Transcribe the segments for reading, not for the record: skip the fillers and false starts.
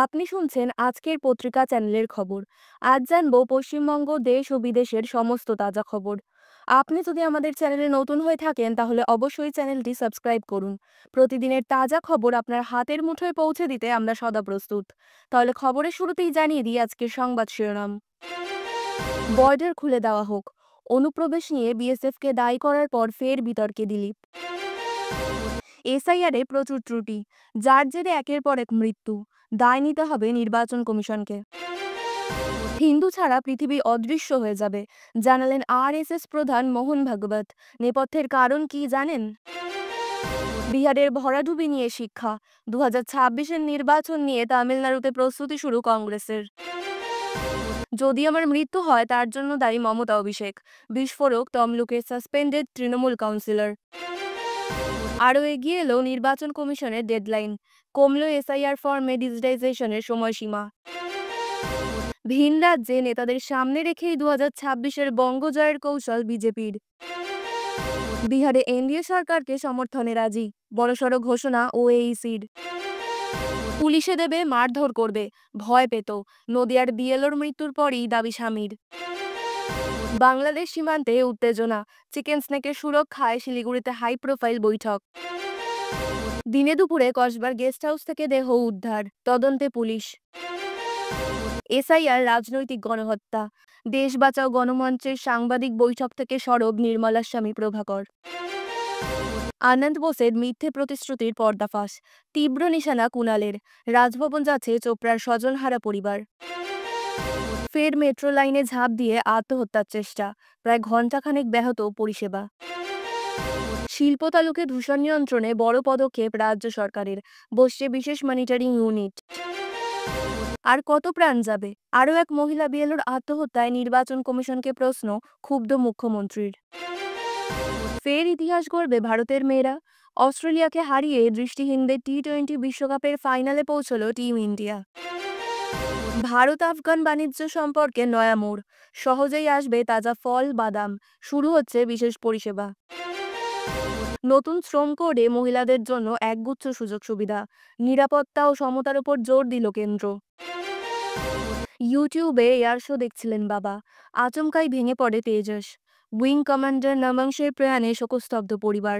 আপনি শুনছেন আজকের পত্রিকা চ্যানেলের খবর। আজ জানবো পশ্চিমবঙ্গ, দেশ ও বিদেশের সমস্ত তাজা খবর। আপনি যদি আমাদের চ্যানেলে নতুন হয়ে থাকেন তাহলে অবশ্যই চ্যানেলটি সাবস্ক্রাইব করুন। প্রতিদিনের তাজা খবর আপনার হাতের মুঠোয় পৌঁছে দিতে আমরা সদা প্রস্তুত। তাহলে খবরের শুরুতেই জানিয়ে দিই আজকের সংবাদ শিরোনাম। বর্ডার খুলে দেওয়া হোক, অনুপ্রবেশ নিয়ে বিএসএফকে দায়ী করার পর ফের বিতর্কে দিলীপ। এসআইআরে প্রচুর ত্রুটি, যার জেরে একের পর এক মৃত্যু, দায় নিতে হবে নির্বাচন কমিশনকে। হিন্দু ছাড়া পৃথিবী অদৃশ্য হয়ে যাবে, জানালেন আরএসএস প্রধান মোহন ভাগবত। নেপথ্যের কারণ কি জানেন? বিহারের ভরাডুবি নিয়ে শিক্ষা, 2026-এর নির্বাচন নিয়ে তামিলনাড়ুতে প্রস্তুতি শুরু কংগ্রেসের। যদি আমার মৃত্যু হয় তার জন্য দায়ী মমতা অভিষেক, বিস্ফোরক তমলুকের সাসপেন্ডেড তৃণমূল কাউন্সিলর। আরও এগিয়ে এলো নির্বাচন কমিশনের ডেডলাইন, কমল এসআইআর ফর্মে ডিজিটাইজেশনের সময়সীমা। ভিন রাজ্যে নেতাদের সামনে রেখেই 2026-এর বঙ্গজয়ের কৌশল বিজেপির। বিহারে এনডিএ সরকারকে সমর্থনে রাজি, বড়সড় ঘোষণা ওএইসির। পুলিশে দেবে, মারধর করবে, ভয় পেত, নদিয়ার বিএলওর মৃত্যুর পরই দাবি স্বামীর। বাংলাদেশ সীমান্তে উত্তেজনা, চিকেন স্নেকের সুরক্ষায় শিলিগুড়িতে হাই প্রোফাইল বৈঠক। দিনে দুপুরে কসবার গেস্ট হাউস থেকে দেহ উদ্ধার, তদন্তে পুলিশ। এসআইআর রাজনৈতিক গণহত্যা, দেশ বাঁচাও গণমঞ্চের সাংবাদিক বৈঠক থেকে সরব নির্মলার স্বামী প্রভাকর। আনন্দ বোসের মিথ্যে প্রতিশ্রুতির পর্দাফাঁস, তীব্র নিশানা কুণালের, রাজভবন যাচ্ছে চোপড়ার স্বজনহারা পরিবার। ফের মেট্রো লাইনে ঝাঁপ দিয়ে আত্মহত্যার চেষ্টা, প্রায় ঘণ্টাখানেক ব্যাহত পরিষেবা। শিল্প তালুকে দূষণ নিয়ন্ত্রণে বড় পদক্ষেপ রাজ্য সরকারের, বসছে বিশেষ মনিটরিং ইউনিট। আর কত প্রাণ যাবে? আরও এক মহিলা বিএলওর আত্মহত্যায় নির্বাচন কমিশনকে প্রশ্ন, ক্ষুব্ধ মুখ্যমন্ত্রীর। ফের ইতিহাস গড়বে ভারতের মেয়েরা, অস্ট্রেলিয়াকে হারিয়ে দৃষ্টিহীনদের টি-20 বিশ্বকাপের ফাইনালে পৌঁছল টিম ইন্ডিয়া। ভারত আফগান বাণিজ্য সম্পর্কে নয়া মোড়, সহজেই আসবে তাজা ফল বাদাম, শুরু হচ্ছে বিশেষ পরিষেবা। নতুন শ্রম কোডে মহিলাদের জন্য একগুচ্ছ সুযোগ সুবিধা, নিরাপত্তা ও সমতার উপর জোর দিল কেন্দ্র। ইউটিউবে এয়ার শো দেখছিলেন বাবা, আচমকাই ভেঙে পড়ে তেজস। উইং কমান্ডার নমাংসের প্রয়াণে শোকস্তব্ধ পরিবার।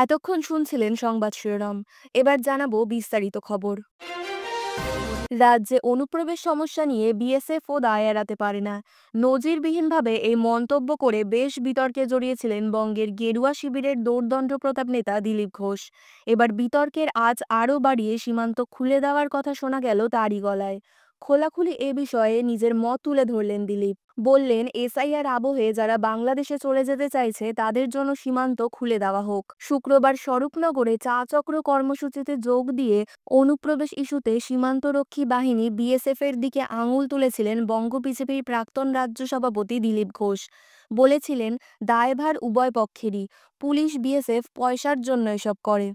এতক্ষণ শুনছিলেন সংবাদ শিরোনাম, এবার জানাবো বিস্তারিত খবর। রাজ্যে অনুপ্রবেশ সমস্যা নিয়ে বিএসএফও দায় এড়াতে পারে না, নজিরবিহীনভাবে এই মন্তব্য করে বেশ বিতর্কে জড়িয়েছিলেন বঙ্গের গেরুয়া শিবিরের দোর্দণ্ড প্রতাপ নেতা দিলীপ ঘোষ। এবার বিতর্কের আঁচ আরও বাড়িয়ে সীমান্ত খুলে দেওয়ার কথা শোনা গেল তারই গলায়। খোলাখুলি এ বিষয়ে নিজের মত তুলে ধরলেন দিলীপ, বললেন এসআইআর আবহে যারা বাংলাদেশে চলে যেতে চাইছে তাদের জন্য সীমান্ত খুলে দেওয়া হোক। শুক্রবার স্বরূপনগরে চা চক্র কর্মসূচিতে যোগ দিয়ে অনুপ্রবেশ ইস্যুতে সীমান্তরক্ষী বাহিনী বিএসএফের দিকে আঙুল তুলেছিলেন বঙ্গ বিজেপির প্রাক্তন রাজ্য সভাপতি দিলীপ ঘোষ। বলেছিলেন, দায়ভার উভয় পক্ষেরই, পুলিশ বিএসএফ পয়সার জন্য এসব করে।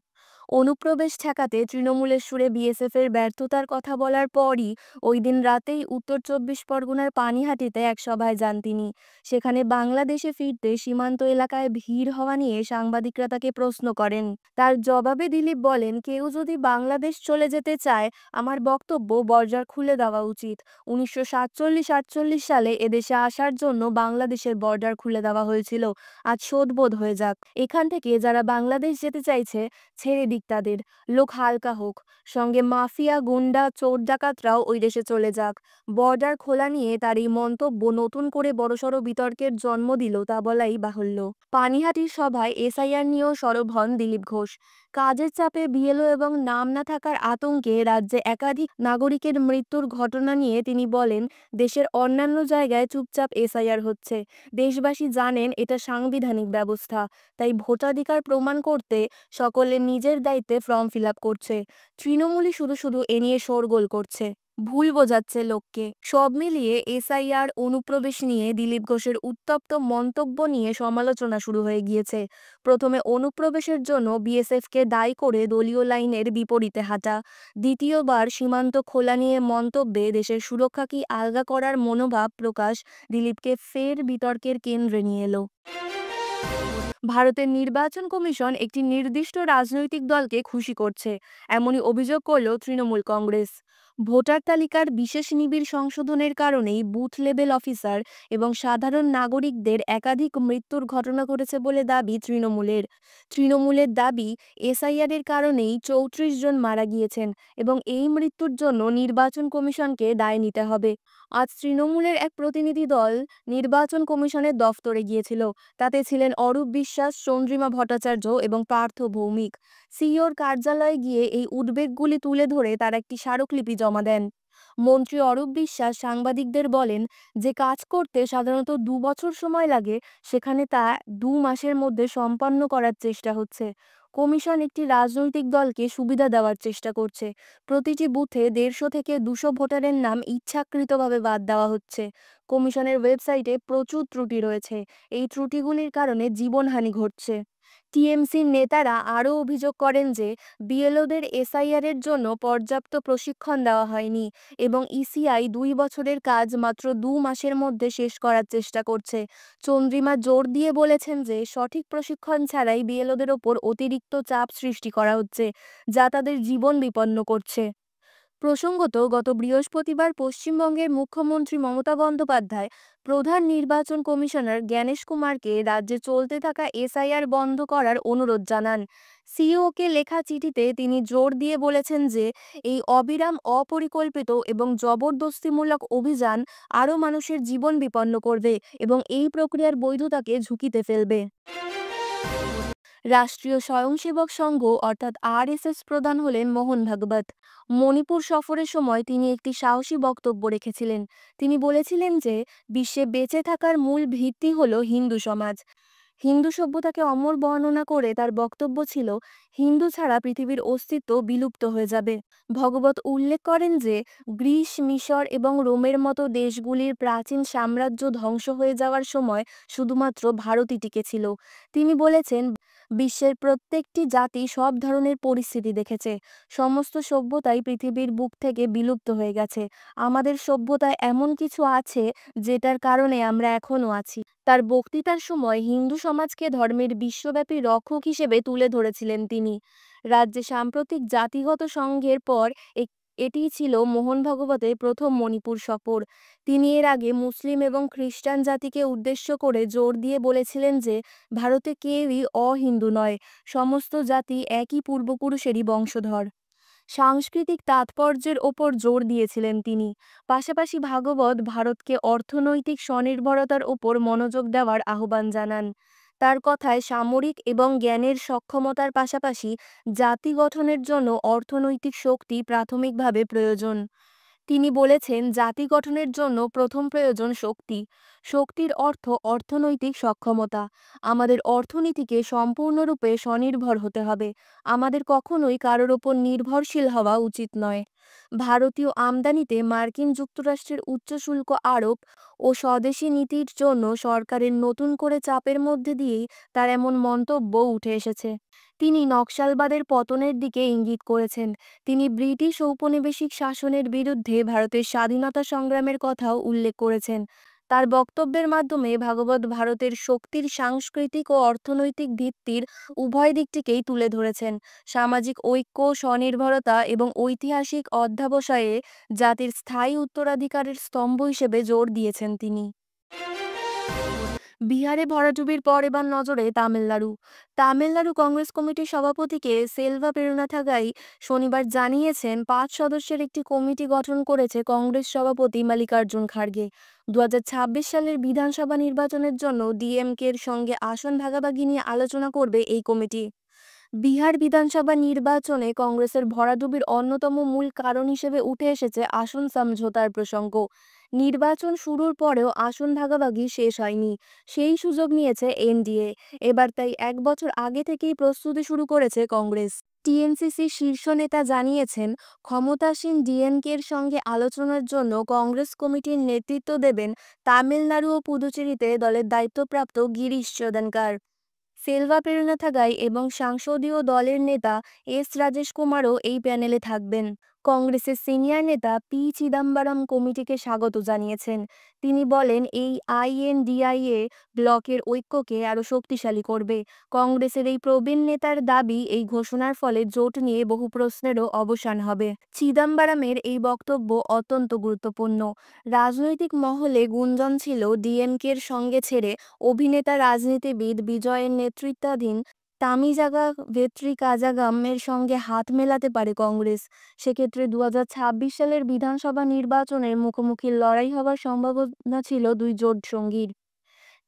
অনুপ্রবেশ ঠেকাতে তৃণমূলের সুরে বিএসএফের ব্যর্থতার কথা বলার পরই ওই দিন রাতেই উত্তর 24 পরগনার পানিহাটিতে এক সভায় যান তিনি। সেখানে বাংলাদেশে ফিরতে সীমান্ত এলাকায় ভিড় হওয়া নিয়ে সাংবাদিকরা তাকে প্রশ্ন করেন। তার জবাবে দিলীপ বলেন, কেউ যদি বাংলাদেশ চলে যেতে চায়, আমার বক্তব্য বর্ডার খুলে দেওয়া উচিত। 1947-48 সালে এদেশে আসার জন্য বাংলাদেশের বর্ডার খুলে দেওয়া হয়েছিল, আজ শোধবোধ হয়ে যাক। এখান থেকে যারা বাংলাদেশ যেতে চাইছে ছেড়ে দিক তাদের, লোক হালকা হোক, সঙ্গে মাফিয়া গুন্ডা চোর ডাকাতরাও ওই দেশে চলে যাক। বর্ডার খোলা নিয়ে তার এই মন্তব্য নতুন করে বড়সড় বিতর্কের জন্ম দিল তা বলাই বাহুল্য। পানিহাটির সভায় এসআইআর নিয়েও সরব হন দিলীপ ঘোষ। কাজের চাপে বিএলও এবং নাম না থাকার আতঙ্কে রাজ্যে একাধিক নাগরিকের মৃত্যুর ঘটনা নিয়ে তিনি বলেন, দেশের অন্যান্য জায়গায় চুপচাপ এসআইআর হচ্ছে, দেশবাসী জানেন এটা সাংবিধানিক ব্যবস্থা, তাই ভোটাধিকার প্রমাণ করতে সকলে নিজের দায়িত্বে ফর্ম ফিল আপ করছে। তৃণমূলই শুধু শুধু এ নিয়ে শোরগোল করছে, ভুল বোঝাচ্ছে লোককে। সব মিলিয়ে এসআইআর অনুপ্রবেশ নিয়ে দিলীপ ঘোষের উত্তপ্ত মন্তব্য নিয়ে সমালোচনা শুরু হয়ে গিয়েছে। প্রথমে অনুপ্রবেশের জন্য বিএসএফকে দায়ী করে দলীয় লাইনের বিপরীতে হাঁটা, দ্বিতীয়বার সীমান্ত খোলা নিয়ে মন্তব্যে দেশের সুরক্ষা কি আলগা করার মনোভাব প্রকাশ দিলীপকে ফের বিতর্কের কেন্দ্রে নিয়ে এলো। ভারতের নির্বাচন কমিশন একটি নির্দিষ্ট রাজনৈতিক দলকে খুশি করছে, এমনই অভিযোগ করল তৃণমূল কংগ্রেস। ভোটার তালিকার বিশেষ নিবিড় সংশোধনের কারণেই বুথ লেভেল অফিসার এবং সাধারণ নাগরিকদের একাধিক মৃত্যুর ঘটনা ঘটেছে বলে দাবি তৃণমূলের দাবি, এসআইআর এর কারণেই ৩৪ জন মারা গিয়েছেন এবং এই মৃত্যুর জন্য নির্বাচন কমিশনকে দায় নিতে হবে। আজ তৃণমূলের এক প্রতিনিধি দল নির্বাচন কমিশনের দফতরে গিয়েছিল। তাতে ছিলেন অরূপ বিশ্বাস, চন্দ্রিমা ভট্টাচার্য এবং পার্থ ভৌমিক। সিইওর কার্যালয়ে গিয়ে এই উদ্বেগগুলি তুলে ধরে তারা একটি স্মারকলিপি জমা দেন। মন্ত্রী অরূপ বিশ্বাস সাংবাদিকদের বলেন, যে কাজ করতে সাধারণত ২ বছর সময় লাগে, সেখানে তা ২ মাসের মধ্যে সম্পন্ন করার চেষ্টা হচ্ছে। কমিশন একটি রাজনৈতিক দলকে সুবিধা দেওয়ার চেষ্টা করছে। প্রতিটি বুথে ১৫০ থেকে ২০০ ভোটারের নাম ইচ্ছাকৃতভাবে বাদ দেওয়া হচ্ছে। কমিশনের ওয়েবসাইটে প্রচুর ত্রুটি রয়েছে। এই ত্রুটিগুলির কারণে জীবনহানি ঘটছে। টিএমসির নেতারা আরও অভিযোগ করেন যে বিএলওদের এসআইআর এর জন্য পর্যাপ্ত প্রশিক্ষণ দেওয়া হয়নি এবং ইসিআই ২ বছরের কাজ মাত্র ২ মাসের মধ্যে শেষ করার চেষ্টা করছে। চন্দ্রিমা জোর দিয়ে বলেছেন যে সঠিক প্রশিক্ষণ ছাড়াই বিএলওদের ওপর অতিরিক্ত চাপ সৃষ্টি করা হচ্ছে, যা তাদের জীবন বিপন্ন করছে। প্রসঙ্গত, গত বৃহস্পতিবার পশ্চিমবঙ্গের মুখ্যমন্ত্রী মমতা বন্দ্যোপাধ্যায় প্রধান নির্বাচন কমিশনার জ্ঞানেশ কুমারকে রাজ্যে চলতে থাকা এসআইআর বন্ধ করার অনুরোধ জানান। সিইওকে লেখা চিঠিতে তিনি জোর দিয়ে বলেছেন যে এই অবিরাম, অপরিকল্পিত এবং জবরদস্তিমূলক অভিযান আরও মানুষের জীবন বিপন্ন করবে এবং এই প্রক্রিয়ার বৈধতাকে ঝুঁকিতে ফেলবে। রাষ্ট্রীয় স্বয়ংসেবক সংঘ অর্থাৎ আরএসএস প্রধান হলেন মোহন ভাগবত। মণিপুর সফরের সময় তিনি একটি সাহসী বক্তব্য রেখেছিলেন। তিনি বলেছিলেন যে বিশ্বে বেঁচে থাকার মূল ভিত্তি হল হিন্দু সমাজ। হিন্দু সভ্যতাকে অমর বর্ণনা করে তার বক্তব্য ছিল, হিন্দু ছাড়া পৃথিবীর অস্তিত্ব বিলুপ্ত হয়ে যাবে। ভগবত উল্লেখ করেন যে গ্রিস, মিশর এবং রোমের মতো দেশগুলির প্রাচীন সাম্রাজ্য ধ্বংস হয়ে যাওয়ার সময় শুধুমাত্র ভারতই টিকে ছিল। তিনি বলেছেন, বিশ্বের প্রত্যেকটি জাতি সব ধরনের পরিস্থিতি দেখেছে। সমস্ত সভ্যতাই পৃথিবীর বুক থেকে বিলুপ্ত হয়ে গেছে। আমাদের সভ্যতায় এমন কিছু আছে যেটার কারণে আমরা এখনো আছি। তার বক্তৃতার সময় হিন্দু সমাজকে ধর্মের বিশ্বব্যাপী রক্ষক হিসেবে তুলে ধরেছিলেন তিনি। রাজ্যে সাম্প্রতিক জাতিগত সংঘের পর এটিই ছিল মোহন ভাগবতের প্রথম মণিপুর সফর। তিনি এর আগে মুসলিম এবং খ্রিস্টান জাতিকে উদ্দেশ্য করে জোর দিয়ে বলেছিলেন যে ভারতে কেউই অহিন্দু নয়, সমস্ত জাতি একই পূর্বপুরুষেরই বংশধর। সাংস্কৃতিক তাৎপর্যের ওপর জোর দিয়েছিলেন তিনি। পাশাপাশি ভাগবত ভারতকে অর্থনৈতিক স্বনির্ভরতার ওপর মনোযোগ দেওয়ার আহ্বান জানান। তার কথায় সামরিক এবং জ্ঞানের সক্ষমতার পাশাপাশি জাতি গঠনের জন্য অর্থনৈতিক শক্তি প্রাথমিকভাবে প্রয়োজন। তিনি বলেছেন, জাতি গঠনের জন্য প্রথম প্রয়োজন শক্তি। শক্তির অর্থ অর্থনৈতিক সক্ষমতা। আমাদের অর্থনীতিকে সম্পূর্ণরূপে স্বনির্ভর হতে হবে। আমাদের কখনোই কারোর ওপর নির্ভরশীল হওয়া উচিত নয়। ভারতীয় আমদানিতে মার্কিন যুক্তরাষ্ট্রের উচ্চ শুল্ক আরোপ ও স্বদেশি নীতির জন্য সরকারের নতুন করে চাপের মধ্যে দিয়েই তার এমন মন্তব্য উঠে এসেছে। তিনি নকশালবাদের পতনের দিকে ইঙ্গিত করেছেন। তিনি ব্রিটিশ ঔপনিবেশিক শাসনের বিরুদ্ধে ভারতের স্বাধীনতা সংগ্রামের কথাও উল্লেখ করেছেন। তার বক্তব্যের মাধ্যমে ভাগবত ভারতের শক্তির সাংস্কৃতিক ও অর্থনৈতিক ভিত্তির উভয় দিকটিকেই তুলে ধরেছেন। সামাজিক ঐক্য, স্বনির্ভরতা এবং ঐতিহাসিক অধ্যবসায়ে জাতির স্থায়ী উত্তরাধিকারের স্তম্ভ হিসেবে জোর দিয়েছেন তিনি। বিহারে ভরাডুবির পর এবার নজরে তামিলনাড়ু কংগ্রেস কমিটির সভাপতিকে সেলভা পেরুনাথাগাই শনিবার জানিয়েছেন, ৫ সদস্যের একটি কমিটি গঠন করেছে কংগ্রেস সভাপতি মাল্লিকার্জুন খাড়গে। ২০২৬ সালের বিধানসভা নির্বাচনের জন্য ডিএমকের সঙ্গে আসন ভাগাভাগি নিয়ে আলোচনা করবে এই কমিটি। বিহার বিধানসভা নির্বাচনে কংগ্রেসের ভরাডুবির অন্যতম মূল কারণ হিসেবে উঠে এসেছে আসন সমঝোতার প্রসঙ্গ। নির্বাচন শুরুর পরেও আসন ভাগাভাগি শেষ হয়নি। সেই সুযোগ নিয়েছে এনডিএ। এবার তাই ১ বছর আগে থেকেই প্রস্তুতি শুরু করেছে কংগ্রেস। টিএনসিসি শীর্ষ নেতা জানিয়েছেন, ক্ষমতাসীন ডিএমকের সঙ্গে আলোচনার জন্য কংগ্রেস কমিটির নেতৃত্ব দেবেন তামিলনাড়ু ও পুদুচেরিতে দলের দায়িত্বপ্রাপ্ত গিরিশ চোদনকার। সেলভা পেরুনাথাগাই এবং সংসদীয় দলের নেতা এস রাজেশ কুমারও এই প্যানেলে থাকবেন। কংগ্রেসের সিনিয়র নেতা পি চিদাম্বরম কমিটিকে স্বাগত জানিয়েছেন। তিনি বলেন, এই আইএনডিআইএ ব্লকের ঐক্যকে আরও শক্তিশালী করবে। কংগ্রেসের এই প্রবীণ নেতার দাবি, এই ঘোষণার ফলে জোট নিয়ে বহু প্রশ্নেরও অবসান হবে। চিদাম্বরমের এই বক্তব্য অত্যন্ত গুরুত্বপূর্ণ। রাজনৈতিক মহলে গুঞ্জন ছিল, ডিএমকের সঙ্গে ছেড়ে অভিনেতা রাজনীতিবিদ বিজয়ের নেতৃত্বাধীন তামিজাগা ভেট্রি কাজাগামের সঙ্গে হাত মেলাতে পারে কংগ্রেস। সেক্ষেত্রে 2026 সালের বিধানসভা নির্বাচনের মুখোমুখি লড়াই হওয়ার সম্ভাবনা ছিল দুই জোট সঙ্গীর।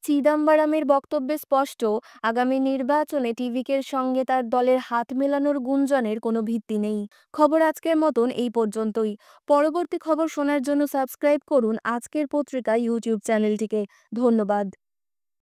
চিদাম্বরমের বক্তব্যে স্পষ্ট, আগামী নির্বাচনে টিভিকের সঙ্গে তার দলের হাত মেলানোর গুঞ্জনের কোনো ভিত্তি নেই। খবর আজকের মতন এই পর্যন্তই। পরবর্তী খবর শোনার জন্য সাবস্ক্রাইব করুন আজকের পত্রিকা ইউটিউব চ্যানেলটিকে। ধন্যবাদ।